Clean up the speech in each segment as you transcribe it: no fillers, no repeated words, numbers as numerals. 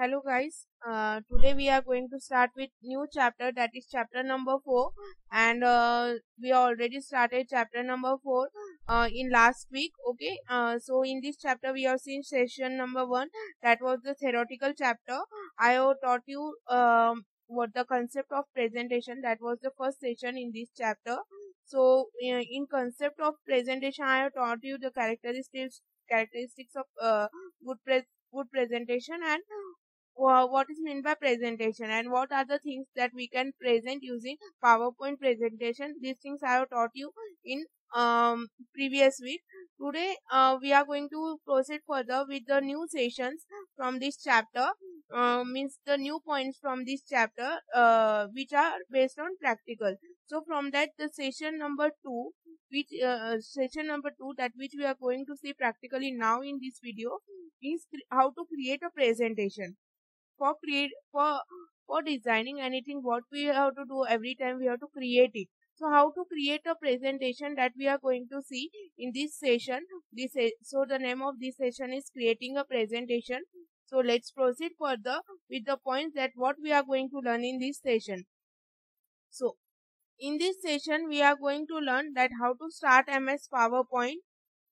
Hello guys, today we are going to start with new chapter, that is chapter number 4, and we already started chapter number 4 in last week. Okay, so in this chapter we have seen session number 1, that was the theoretical chapter. I have taught you what the concept of presentation, that was the first session in this chapter. So in concept of presentation I have taught you the characteristics of good presentation, and what is meant by presentation, and what are the things that we can present using PowerPoint presentation. These things I have taught you in previous week. Today we are going to proceed further with the new sessions from this chapter, means the new points from this chapter, which are based on practical. So from that, the session number 2, which session number 2, that which we are going to see practically now in this video, is how to create a presentation. For designing anything, what we have to do every time, we have to create it. So how to create a presentation, that we are going to see in this session. So the name of this session is creating a presentation. So let's proceed further with the points that what we are going to learn in this session. So in this session we are going to learn that how to start MS PowerPoint,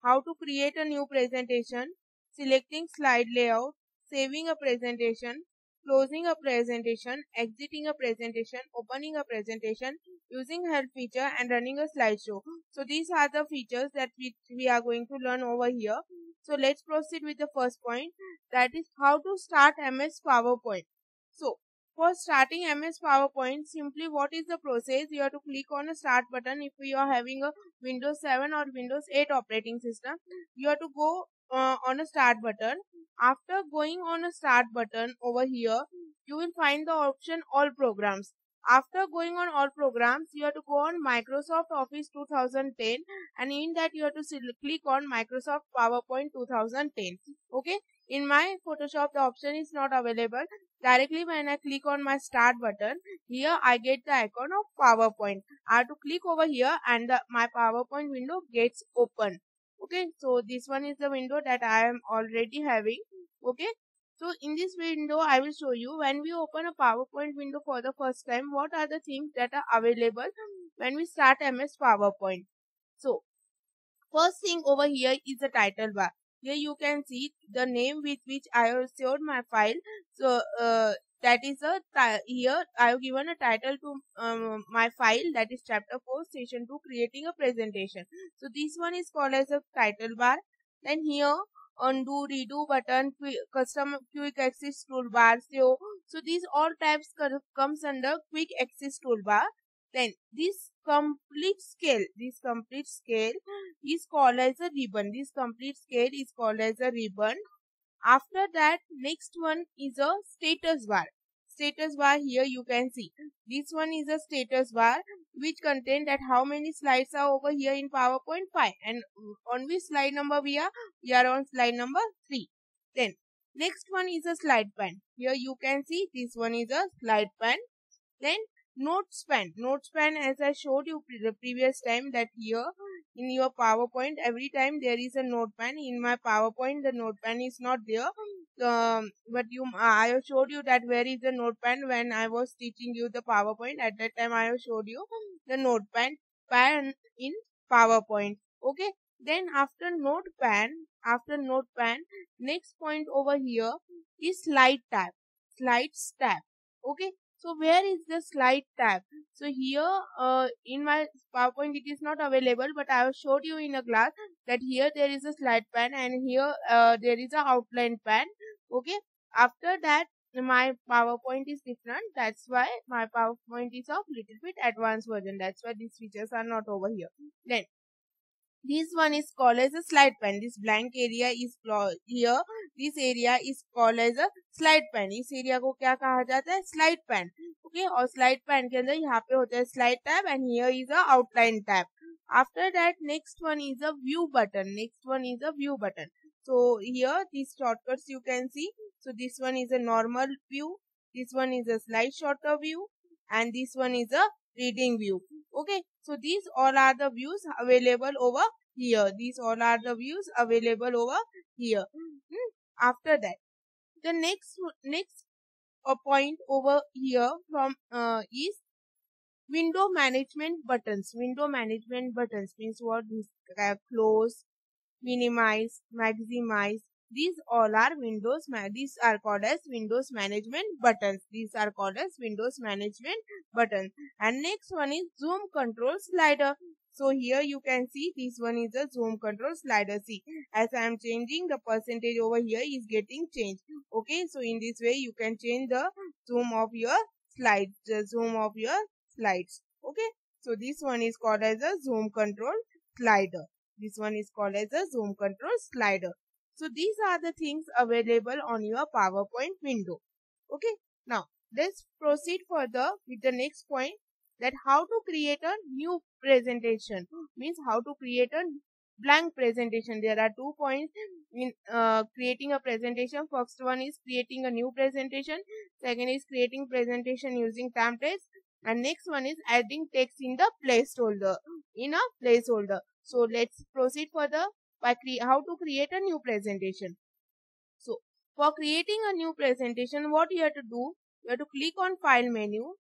how to create a new presentation, selecting slide layout, saving a presentation, closing a presentation, exiting a presentation, opening a presentation, using help feature, and running a slideshow. So these are the features that we are going to learn over here. So let's proceed with the first point, that is how to start MS PowerPoint. So for starting MS PowerPoint, simply what is the process? You have to click on a start button. If you are having a Windows 7 or Windows 8 operating system, you have to go on a start button. After going on a start button over here, you will find the option all programs. After going on all programs, you have to go on Microsoft Office 2010, and in that you have to click on Microsoft PowerPoint 2010. Okay, in my Photoshop the option is not available. Directly when I click on my start button, here I get the icon of PowerPoint. I have to click over here and my PowerPoint window gets open. Okay, so this one is the window that I am already having. Okay, so in this window I will show you, when we open a PowerPoint window for the first time, what are the things that are available when we start MS PowerPoint. So first thing over here is the title bar. Here you can see the name with which I have stored my file. So that is here I have given a title to my file, that is chapter 4 session 2 creating a presentation. So this one is called as a title bar. Then here undo, redo button, custom quick access toolbar. So these all types comes under quick access toolbar. Then this complete scale is called as a ribbon. This complete scale is called as a ribbon. After that, next one is a status bar. Status bar, here you can see. This one is a status bar which contain that how many slides are over here in PowerPoint 5, and on which slide number we are? We are on slide number 3. Then next one is a slide pan. Here you can see this one is a slide pan. Then notes pen, as I showed you the previous time, that here in your PowerPoint every time there is a notepan. In my PowerPoint the notepan is not there, but I have showed you that where is the notepan when I was teaching you the PowerPoint. At that time I have showed you the notepan in PowerPoint. Okay, then after notepan, next point over here is slides tab. Okay, so where is the slide tab? So here in my PowerPoint it is not available, but I have showed you in a class that here there is a slide pan, and here there is a outline pan. Okay, after that my PowerPoint is different. That's why my PowerPoint is of little bit advanced version. That's why these features are not over here. Then this one is called as a slide pan. This blank area is here. This area is called as a slide pan. इस area को क्या कहा जाता है? Slide pan. Okay, और slide pan के अंदर यहाँ पे होता है slide tab, and here is a outline tab. After that, next one is a view button. So here these shortcuts you can see. So this one is a normal view. This one is a slide shorter view, and this one is a reading view. Okay, so these all are the views available over here. After that, The next point over here from is window management buttons. Window management buttons means what? This close, minimize, maximize. These all are these are called as Windows management buttons. These are called as Windows management buttons. And next one is zoom control slider. So here you can see this one is a zoom control slider. See, as I am changing, the percentage over here is getting changed. Okay, so in this way you can change the zoom of your slides, the zoom of your slides. Okay, so this one is called as a zoom control slider. This one is called as a zoom control slider. So these are the things available on your PowerPoint window. Okay, now let's proceed further with the next point, that how to create a new presentation, means how to create a blank presentation. There are 2 points in creating a presentation. First one is creating a new presentation. Second is creating presentation using templates. And next one is adding text in the placeholder. So let's proceed further by how to create a new presentation. So for creating a new presentation, what you have to do, you have to click on file menu.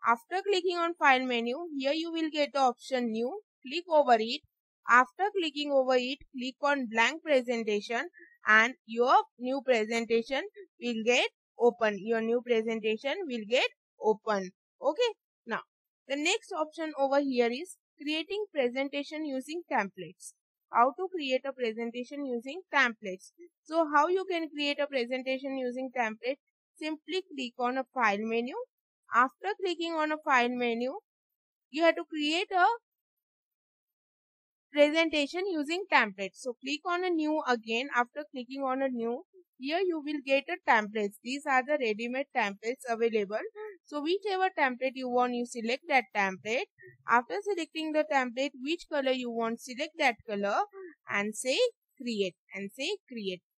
After clicking on file menu, here you will get the option new. Click over it. After clicking over it, click on blank presentation and your new presentation will get open. Your new presentation will get open. Okay. Now, the next option over here is creating presentation using templates. How to create a presentation using templates. So, how you can create a presentation using template? Simply click on a file menu. After clicking on a file menu, you have to create a presentation using templates. So click on a new again. After clicking on a new, here you will get a templates. These are the ready-made templates available. So whichever template you want, you select that template. After selecting the template, which color you want, select that color and say create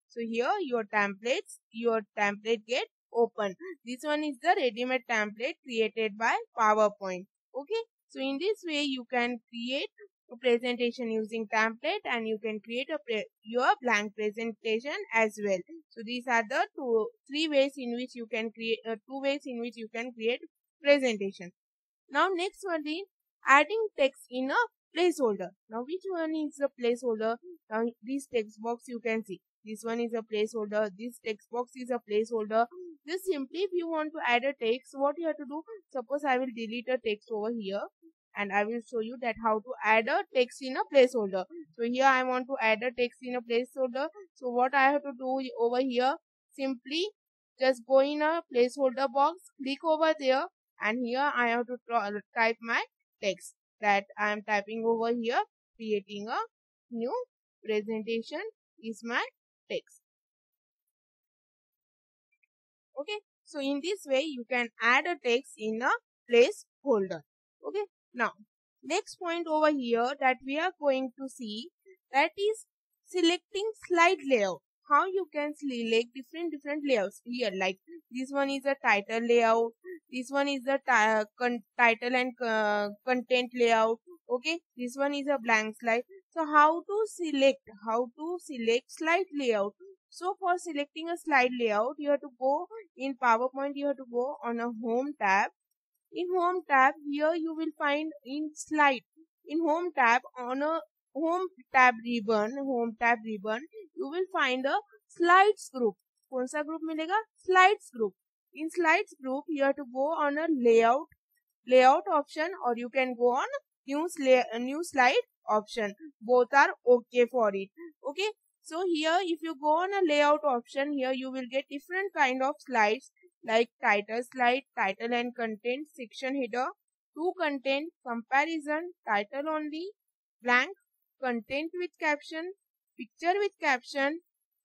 So here your template get open. This one is the ready-made template created by PowerPoint. Okay. So in this way you can create a presentation using template and you can create your blank presentation as well. So these are the two ways in which you can create presentation. Now next one is adding text in a placeholder. Now which one is the placeholder? Now this text box you can see. This one is a placeholder. This text box is a placeholder. Just simply if you want to add a text, what you have to do? Suppose I will delete a text over here and I will show you that how to add a text in a placeholder. So here I want to add a text in a placeholder. So what I have to do over here? Simply just go in a placeholder box, click over there, and here I have to type my text that I am typing over here. Creating a new presentation is my text. Okay, so in this way you can add a text in a placeholder. Okay, now next point over here that we are going to see, that is selecting slide layout. How you can select different layouts here, like this one is a title layout, this one is the title and content layout. Okay, this one is a blank slide. So how to select slide layout? So for selecting a slide layout, you have to go in PowerPoint, you have to go on a home tab. In home tab, here you will find in slide. In home tab, on a home tab ribbon, you will find a slides group. कौन सा group मिलेगा? Slides group. In slides group, you have to go on a layout option, or you can go on new slide option. Both are okay for it. Okay. So here, if you go on a layout option, here you will get different kind of slides like title slide, title and content, section header, to content, comparison, title only, blank, content with caption, picture with caption,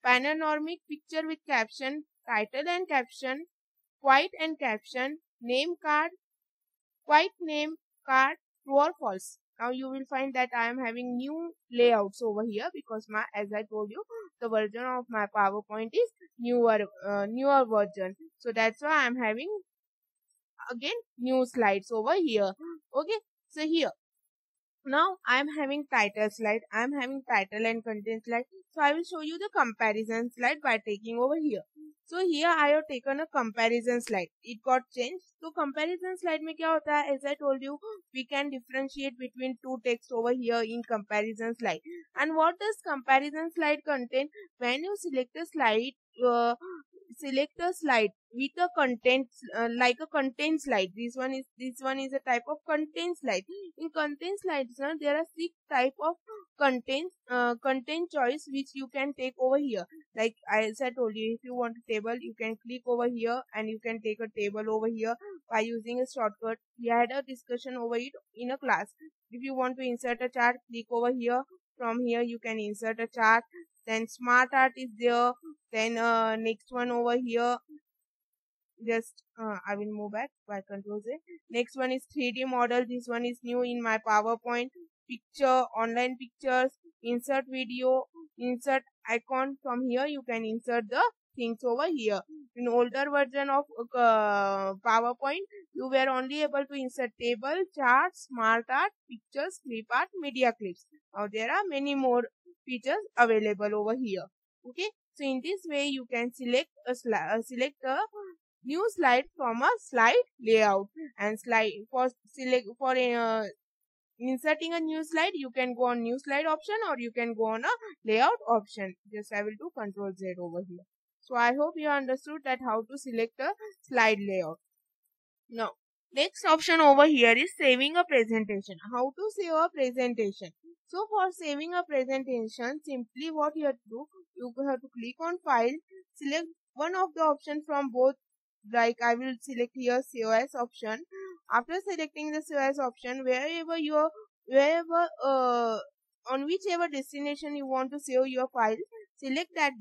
panoramic picture with caption, title and caption, quiet and caption, name card, quiet name card, true or false. Now you will find that I am having new layouts over here because as I told you, the version of my PowerPoint is newer version. So that's why I am having again new slides over here. Okay, so here now I am having title slide, I am having title and content slide. So I will show you the comparison slide by taking over here. So here I have taken a comparison slide. It got changed. So comparison slide में क्या होता है? As I told you, we can differentiate between two text over here in comparison slide. And what does comparison slide contain? When you uh, select a slide with a content like a content slide. This one is a type of content slide. In content slides, there are 6 type of content choice which you can take over here. Like as I told you, if you want a table, you can click over here and you can take a table over here by using a shortcut. We had a discussion over it in a class. If you want to insert a chart, click over here. From here you can insert a chart. Then smart art is there. Then next one over here, just I will move back by control Z. Next one is 3D model. This one is new in my PowerPoint. Picture, online pictures, insert video, insert icon. From here you can insert the things over here. In older version of PowerPoint, you were only able to insert table, chart, smart art, pictures, clip art, media clips. Now there are many more features available over here. Okay, so in this way you can select a new slide from a slide layout, and slide for select for inserting a new slide, you can go on new slide option or you can go on a layout option. Just I will do control Z over here. So I hope you understood that how to select a slide layout. Now next option over here is saving a presentation. How to save a presentation? So for saving a presentation, simply what you have to do, you have to click on file, select one of the option from both. Like I will select here COS option. After selecting the COS option, wherever on whichever destination you want to save your file, select that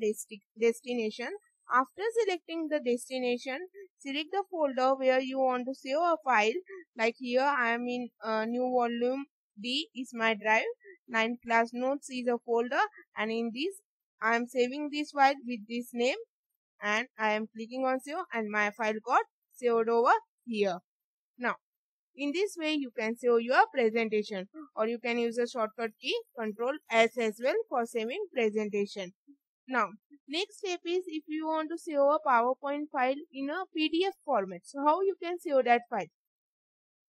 destination. After selecting the destination, select the folder where you want to save a file. Like here I am in new volume D is my drive, 9 class notes is a folder, and in this I am saving this file with this name, and I am clicking on save and my file got saved over here. Now in this way you can save your presentation, or you can use a shortcut key Control S as well for saving presentation. Now next step is if you want to save a PowerPoint file in a PDF format. So how you can save that file?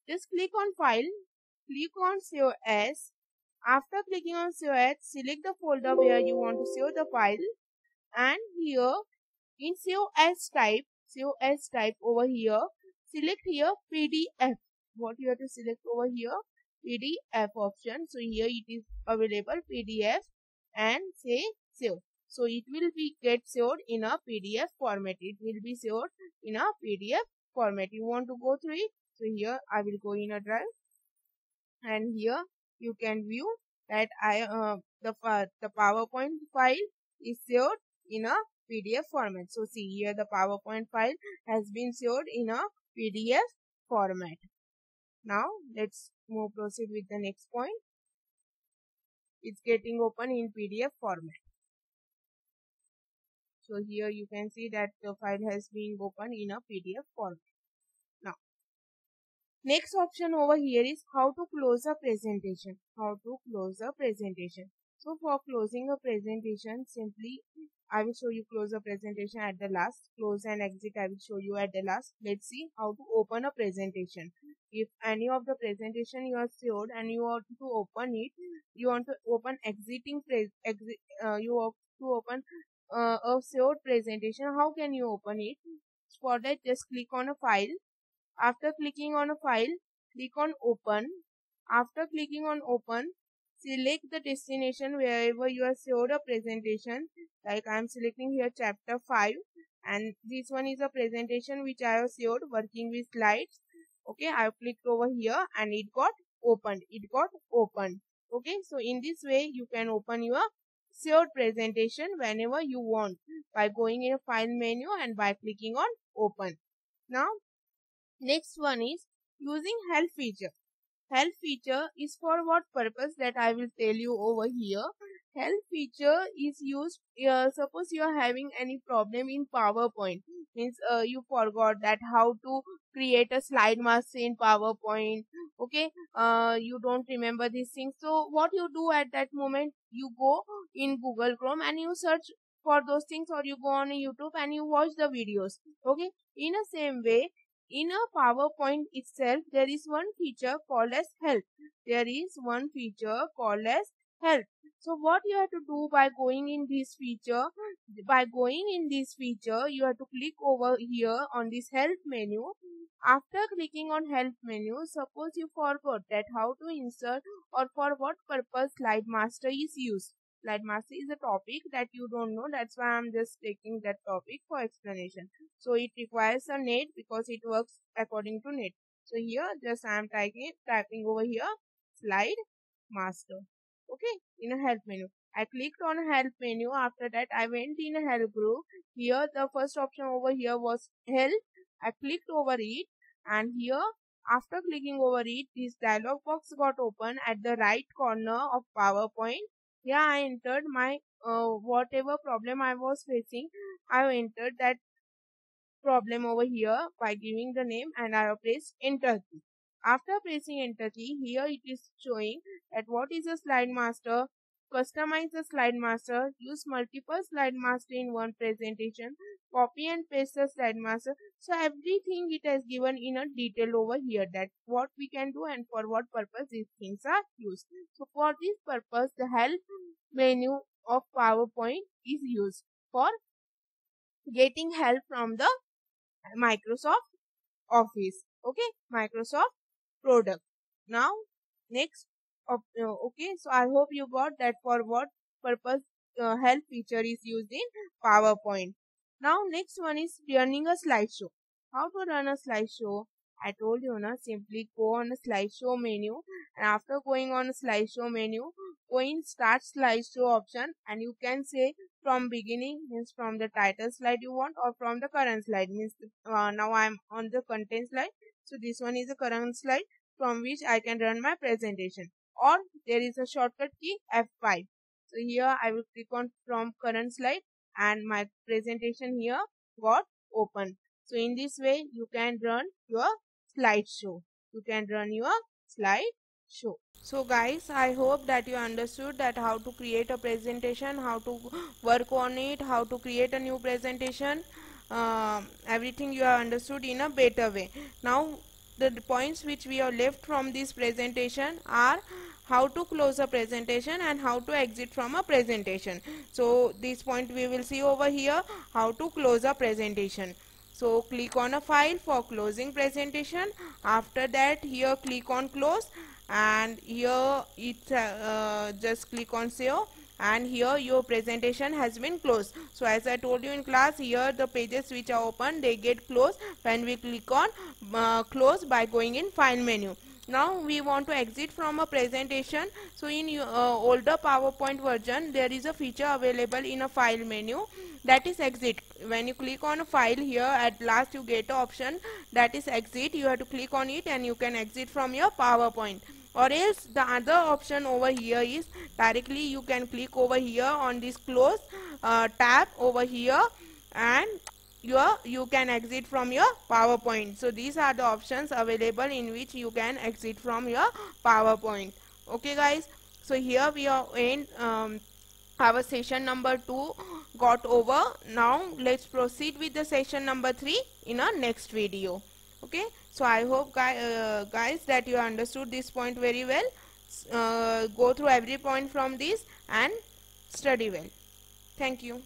Just click on file, click on save as. After clicking on save as, select the folder where you want to save the file, and here in save as type over here, select here PDF. What you have to select over here? PDF option. So here it is available PDF, and say save. So it will be get saved in a PDF format. It will be saved in a PDF format. You want to go through it? So here I will go in a drive, and here you can view that the PowerPoint file is saved in a PDF format. So see here the PowerPoint file has been saved in a PDF format. Now let's proceed with the next point. It's getting open in PDF format. So here you can see that the file has been opened in a PDF format. Now next option over here is how to close a presentation. How to close a presentation. So for closing a presentation, simply I will show you close a presentation at the last. Close and exit I will show you at the last. Let's see how to open a presentation. If any of the presentation you are saved and you want to open it, you want to open you want to open a saved presentation. How can you open it? For that, just click on a file. After clicking on a file, click on open. After clicking on open, select the destination wherever you have saved a presentation. Like I am selecting here chapter 5, and this one is a presentation which I have saved working with slides. Okay, I have clicked over here and it got opened. Okay, so in this way you can open your saved presentation whenever you want by going in a file menu and by clicking on open. Now next one is using help feature. Help feature is for what purpose, that I will tell you over here. Help feature is used, suppose you are having any problem in PowerPoint, means you forgot that how to create a slide master in PowerPoint. Okay, you don't remember these things. So what you do at that moment, you go in Google Chrome and you search for those things, or you go on YouTube and you watch the videos. Okay, in the same way, in a PowerPoint itself, there is one feature called as help. There is one feature called as help. So what you have to do by going in this feature, you have to click over here on this help menu. After clicking on help menu, suppose you forgot that how to insert or for what purpose slide master is used. Slide master is a topic that you don't know, that's why I'm just taking that topic for explanation. So it requires a net because it works according to net. So here just I am typing over here slide master. Okay, in a help menu. I clicked on help menu. After that I went in a help group. Here the first option over here was help. I clicked over it, and here after clicking over it, this dialog box got open at the right corner of PowerPoint. Here I entered my whatever problem I was facing. I entered that problem over here by giving the name, and I have pressed enter key. After pressing enter key, here it is showing that what is a slide master. Customize the slide master, use multiple slide master in one presentation, copy and paste the slide master. So everything it has given in a detail over here, that what we can do and for what purpose these things are used. So for this purpose, the help menu of PowerPoint is used for getting help from the Microsoft Office. Okay, Microsoft product. Now next okay, so I hope you got that for what purpose help feature is used in PowerPoint. Now next one is running a slideshow. How to run a slideshow? I told you na, simply go on a slideshow menu, and after going on a slideshow menu, go in start slideshow option, and you can say from beginning, means from the title slide you want, or from the current slide, means now I am on the content slide, so this one is the current slide from which I can run my presentation, or there is a shortcut key F5. So here I will click on from current slide, and my presentation here got open. So in this way you can run your slideshow. So guys, I hope that you understood that how to create a presentation, how to work on it, how to create a new presentation. Everything you have understood in a better way. Now the points which we have left from this presentation are how to close a presentation and how to exit from a presentation. So this point we will see over here, how to close a presentation. So click on a file for closing presentation. After that, here click on close, and here it just click on save, and here your presentation has been closed. So as I told you in class, here the pages which are open, they get closed when we click on close by going in file menu. Now we want to exit from a presentation. So in older PowerPoint version, there is a feature available in a file menu, that is exit. When you click on a file, here at last you get an option that is exit. You have to click on it and you can exit from your PowerPoint. Or else the other option over here is directly you can click over here on this close tab over here, and you can exit from your PowerPoint. So these are the options available in which you can exit from your PowerPoint. Okay guys, so here we are in our session number 2 got over. Now let's proceed with the session number 3 in our next video. Okay, so I hope guys that you understood this point very well. Go through every point from this and study well. Thank you.